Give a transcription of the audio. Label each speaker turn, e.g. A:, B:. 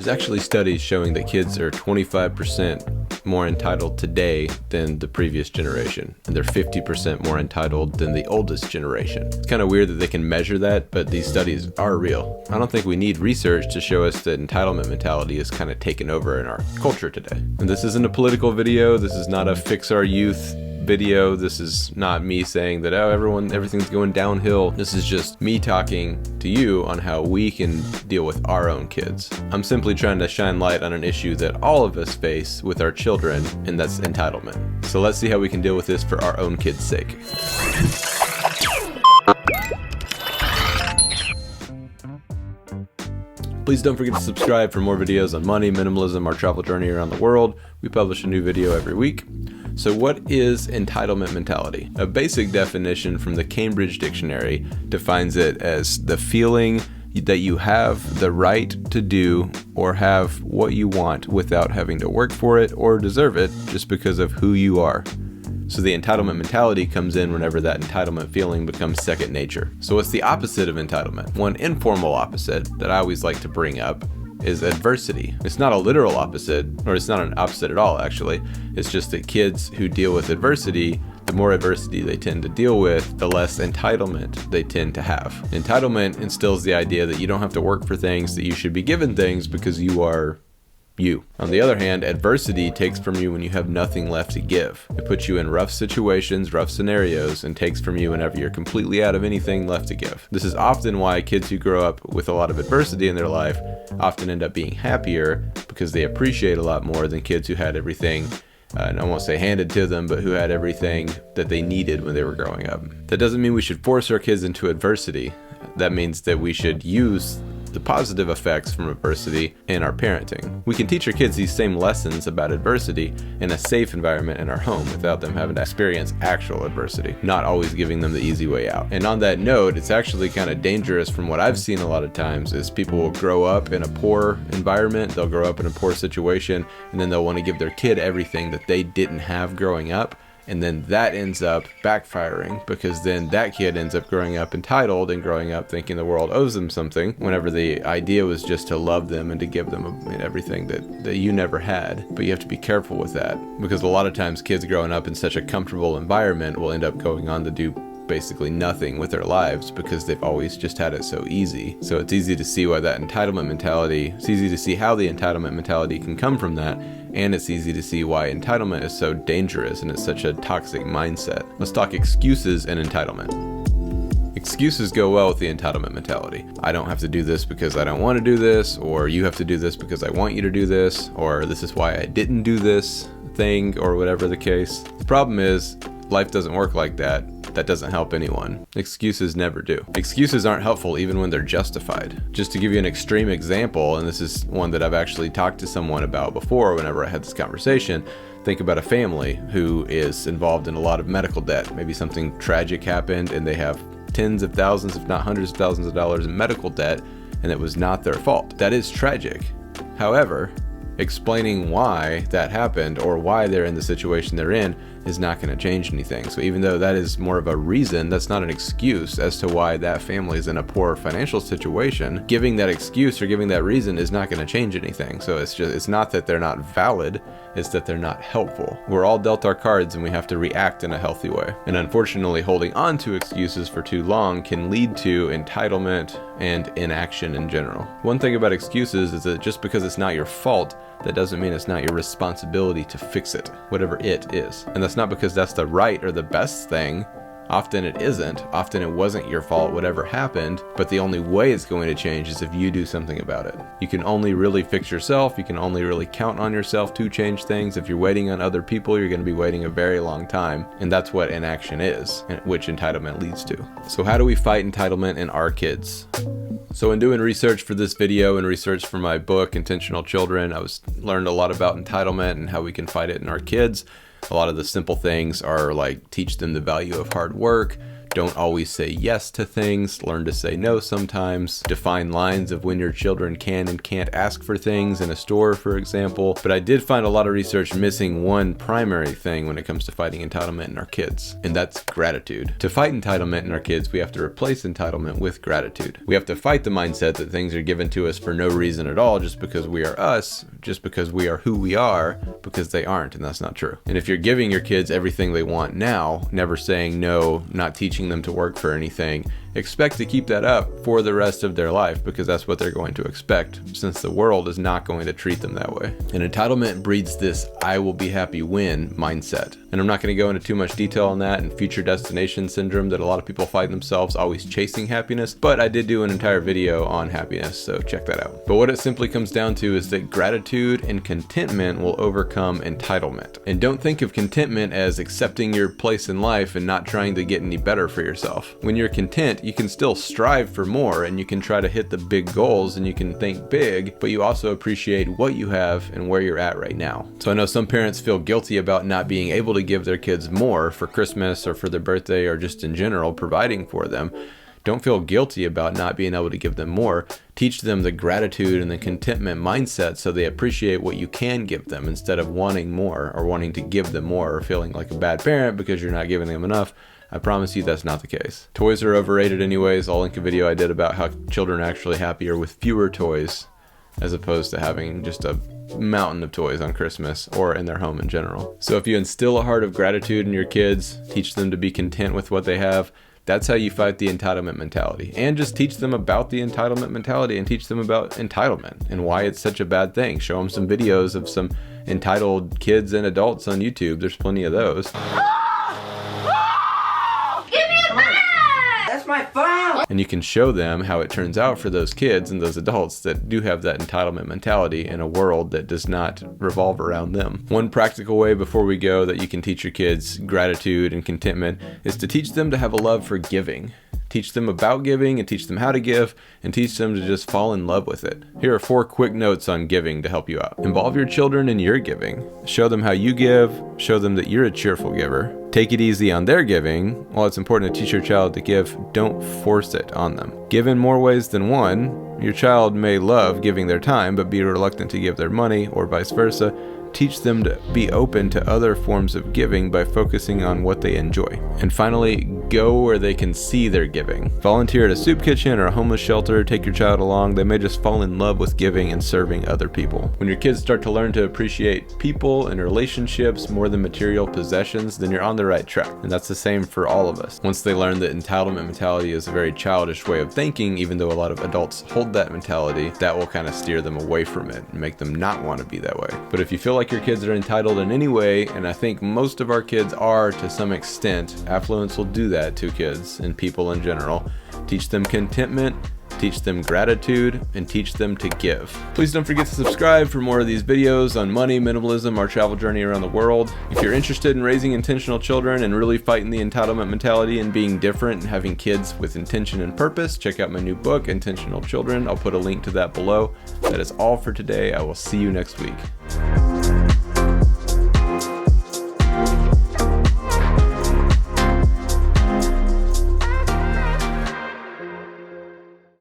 A: There's actually studies showing that kids are 25% more entitled today than the previous generation, and they're 50% more entitled than the oldest generation. It's kind of weird that they can measure that, but these studies are real. I don't think we need research to show us that entitlement mentality is kind of taken over in our culture today. And this isn't a political video. This is not a fix our youth video. This is not me saying that, oh, everything's going downhill. This is just me talking to you on how we can deal with our own kids. I'm simply trying to shine light on an issue that all of us face with our children, and that's entitlement. So let's see how we can deal with this for our own kids' sake. Please don't forget to subscribe for more videos on money, minimalism, our travel journey around the world. We publish a new video every week. So what is entitlement mentality? A basic definition from the Cambridge Dictionary defines it as the feeling that you have the right to do or have what you want without having to work for it or deserve it just because of who you are. So the entitlement mentality comes in whenever that entitlement feeling becomes second nature. So what's the opposite of entitlement? One informal opposite that I always like to bring up is adversity. It's not a literal opposite, or it's not an opposite at all, actually. It's just that kids who deal with adversity, the more adversity they tend to deal with, the less entitlement they tend to have. Entitlement instills the idea that you don't have to work for things, that you should be given things because you are you. On the other hand, adversity takes from you when you have nothing left to give. It puts you in rough situations, rough scenarios, and takes from you whenever you're completely out of anything left to give. This is often why kids who grow up with a lot of adversity in their life often end up being happier, because they appreciate a lot more than kids who had everything, and I won't say handed to them, but who had everything that they needed when they were growing up. That doesn't mean we should force our kids into adversity. That means that we should use the positive effects from adversity in our parenting. We can teach our kids these same lessons about adversity in a safe environment in our home without them having to experience actual adversity, not always giving them the easy way out. And on that note, it's actually kind of dangerous from what I've seen a lot of times is people will grow up in a poor environment, they'll grow up in a poor situation, and then they'll want to give their kid everything that they didn't have growing up. And then that ends up backfiring, because then that kid ends up growing up entitled and growing up thinking the world owes them something, whenever the idea was just to love them and to give them everything that you never had. But you have to be careful with that, because a lot of times kids growing up in such a comfortable environment will end up going on to do basically nothing with their lives because they've always just had it so easy. So it's easy to see why that entitlement mentality, it's easy to see how the entitlement mentality can come from that, and it's easy to see why entitlement is so dangerous and it's such a toxic mindset. Let's talk excuses and entitlement. Excuses go well with the entitlement mentality. I don't have to do this because I don't want to do this, or you have to do this because I want you to do this, or this is why I didn't do this thing, or whatever the case. The problem is, life doesn't work like that. That doesn't help anyone. Excuses never do. Excuses aren't helpful even when they're justified. Just to give you an extreme example, and this is one that I've actually talked to someone about before whenever I had this conversation, think about a family who is involved in a lot of medical debt. Maybe something tragic happened and they have tens of thousands, if not hundreds of thousands of dollars in medical debt, and it was not their fault. That is tragic. However, explaining why that happened or why they're in the situation they're in is not going to change anything. So even though that is more of a reason, that's not an excuse as to why that family is in a poor financial situation. Giving that excuse or giving that reason is not going to change anything. So it's not that they're not valid, it's that they're not helpful. We're all dealt our cards and we have to react in a healthy way. And unfortunately, holding on to excuses for too long can lead to entitlement and inaction in general. One thing about excuses is that just because it's not your fault, that doesn't mean it's not your responsibility to fix it, whatever it is. And that's not because that's the right or the best thing. Often it isn't. Often it wasn't your fault, whatever happened, but the only way it's going to change is if you do something about it. You can only really fix yourself. You can only really count on yourself to change things. If you're waiting on other people, you're going to be waiting a very long time. And that's what inaction is, which entitlement leads to. So how do we fight entitlement in our kids? So in doing research for this video and research for my book, Intentional Children, I learned a lot about entitlement and how we can fight it in our kids. A lot of the simple things are like teach them the value of hard work, Don't always say yes to things. Learn to say no sometimes. Define lines of when your children can and can't ask for things in a store, for example. But I did find a lot of research missing one primary thing when it comes to fighting entitlement in our kids, and that's gratitude. To fight entitlement in our kids, we have to replace entitlement with gratitude. We have to fight the mindset that things are given to us for no reason at all, just because we are us, just because we are who we are, because they aren't, and that's not true. And if you're giving your kids everything they want now, never saying no, not teaching them to work for anything, expect to keep that up for the rest of their life, because that's what they're going to expect, since the world is not going to treat them that way. And entitlement breeds this "I will be happy when" mindset. And I'm not going to go into too much detail on that and future destination syndrome that a lot of people find themselves always chasing happiness, but I did do an entire video on happiness, so check that out. But what it simply comes down to is that gratitude and contentment will overcome entitlement. And don't think of contentment as accepting your place in life and not trying to get any better for yourself. When you're content, you can still strive for more, and you can try to hit the big goals, and you can think big, but you also appreciate what you have and where you're at right now. So I know some parents feel guilty about not being able to give their kids more for Christmas or for their birthday or just in general providing for them. Don't feel guilty about not being able to give them more. Teach them the gratitude and the contentment mindset so they appreciate what you can give them, instead of wanting more or wanting to give them more or feeling like a bad parent because you're not giving them enough. I promise you that's not the case. Toys are overrated anyways. I'll link a video I did about how children are actually happier with fewer toys as opposed to having just a mountain of toys on Christmas or in their home in general. So if you instill a heart of gratitude in your kids, teach them to be content with what they have, that's how you fight the entitlement mentality. And just teach them about the entitlement mentality and teach them about entitlement and why it's such a bad thing. Show them some videos of some entitled kids and adults on YouTube. There's plenty of those.
B: My phone.
A: And you can show them how it turns out for those kids and those adults that do have that entitlement mentality in a world that does not revolve around them. One practical way before we go that you can teach your kids gratitude and contentment is to teach them to have a love for giving. Teach them about giving and teach them how to give, and teach them to just fall in love with it. Here are 4 quick notes on giving to help you out. Involve your children in your giving. Show them how you give. Show them that you're a cheerful giver. Take it easy on their giving. While it's important to teach your child to give, don't force it on them. Give in more ways than one. Your child may love giving their time, but be reluctant to give their money, or vice versa. Teach them to be open to other forms of giving by focusing on what they enjoy. And finally, go where they can see their giving. Volunteer at a soup kitchen or a homeless shelter. Take your child along. They may just fall in love with giving and serving other people. When your kids start to learn to appreciate people and relationships more than material possessions, then you're on the right track. And that's the same for all of us. Once they learn that entitlement mentality is a very childish way of thinking, even though a lot of adults hold that mentality, that will kind of steer them away from it and make them not want to be that way. But if you feel like your kids are entitled in any way, and I think most of our kids are to some extent, affluence will do that to kids and people in general. Teach them contentment, teach them gratitude, and teach them to give. Please don't forget to subscribe for more of these videos on money, minimalism, our travel journey around the world. If you're interested in raising intentional children and really fighting the entitlement mentality and being different and having kids with intention and purpose, check out my new book, Intentional Children. I'll put a link to that below. That is all for today. I will see you next week.